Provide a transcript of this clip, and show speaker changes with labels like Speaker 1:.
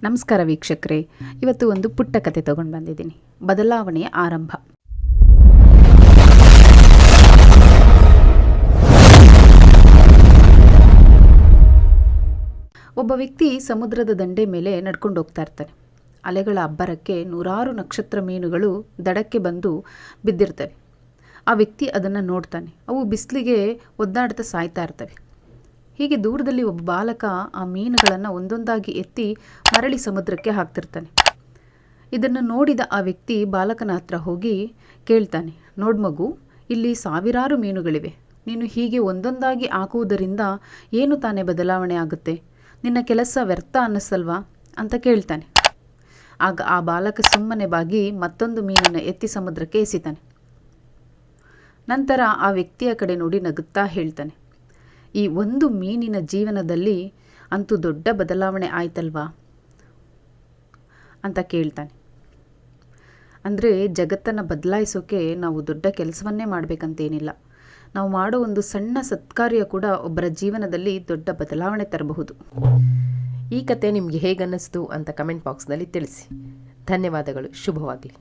Speaker 1: ನಮಸ್ಕಾರ ವೀಕ್ಷಕರೇ, ಇವತ್ತು ಒಂದು ಪುಟ್ಟ ಕತೆ ತಗೊಂಡು ಬಂದಿದ್ದೀನಿ. ಬದಲಾವಣೆಯ ಆರಂಭ. ಒಬ್ಬ ವ್ಯಕ್ತಿ ಸಮುದ್ರದ ದಂಡೆ ಮೇಲೆ ನಡ್ಕೊಂಡು ಹೋಗ್ತಾ ಇರ್ತಾನೆ. ಅಲೆಗಳ ಅಬ್ಬರಕ್ಕೆ ನೂರಾರು ನಕ್ಷತ್ರ ಮೀನುಗಳು ದಡಕ್ಕೆ ಬಂದು ಬಿದ್ದಿರ್ತವೆ. ಆ ವ್ಯಕ್ತಿ ಅದನ್ನು ನೋಡ್ತಾನೆ. ಅವು ಬಿಸಿಲಿಗೆ ಒದ್ದಾಡ್ತಾ ಸಾಯ್ತಾ ಇರ್ತವೆ. ಹೀಗೆ ದೂರದಲ್ಲಿ ಒಬ್ಬ ಬಾಲಕ ಆ ಮೀನುಗಳನ್ನು ಒಂದೊಂದಾಗಿ ಎತ್ತಿ ಮರಳಿ ಸಮುದ್ರಕ್ಕೆ ಹಾಕ್ತಿರ್ತಾನೆ. ಇದನ್ನು ನೋಡಿದ ಆ ವ್ಯಕ್ತಿ ಬಾಲಕನ ಹತ್ರ ಹೋಗಿ ಕೇಳ್ತಾನೆ, ನೋಡು ಮಗು, ಇಲ್ಲಿ ಸಾವಿರಾರು ಮೀನುಗಳಿವೆ. ನೀನು ಹೀಗೆ ಒಂದೊಂದಾಗಿ ಹಾಕುವುದರಿಂದ ಏನು ತಾನೇ ಬದಲಾವಣೆ ಆಗುತ್ತೆ? ನಿನ್ನ ಕೆಲಸ ವ್ಯರ್ಥ ಅನ್ನಿಸಲ್ವಾ ಅಂತ ಕೇಳ್ತಾನೆ. ಆಗ ಆ ಬಾಲಕ ಸುಮ್ಮನೆ ಬಾಗಿ ಮತ್ತೊಂದು ಮೀನನ್ನು ಎತ್ತಿ ಸಮುದ್ರಕ್ಕೆ ಎಸಿತಾನೆ. ನಂತರ ಆ ವ್ಯಕ್ತಿಯ ಕಡೆ ನೋಡಿ ನಗುತ್ತಾ ಹೇಳ್ತಾನೆ, ಈ ಒಂದು ಮೀನಿನ ಜೀವನದಲ್ಲಿ ಅಂತೂ ದೊಡ್ಡ ಬದಲಾವಣೆ ಆಯ್ತಲ್ವಾ ಅಂತ ಕೇಳ್ತಾನೆ. ಅಂದರೆ ಜಗತ್ತನ್ನು ಬದಲಾಯಿಸೋಕೆ ನಾವು ದೊಡ್ಡ ಕೆಲಸವನ್ನೇ ಮಾಡಬೇಕಂತೇನಿಲ್ಲ. ನಾವು ಮಾಡೋ ಒಂದು ಸಣ್ಣ ಸತ್ಕಾರ್ಯ ಕೂಡ ಒಬ್ಬರ ಜೀವನದಲ್ಲಿ ದೊಡ್ಡ ಬದಲಾವಣೆ ತರಬಹುದು.
Speaker 2: ಈ ಕತೆ ನಿಮಗೆ ಹೇಗನ್ನಿಸ್ತು ಅಂತ ಕಮೆಂಟ್ ಬಾಕ್ಸ್ನಲ್ಲಿ ತಿಳಿಸಿ. ಧನ್ಯವಾದಗಳು. ಶುಭವಾಗಲಿ.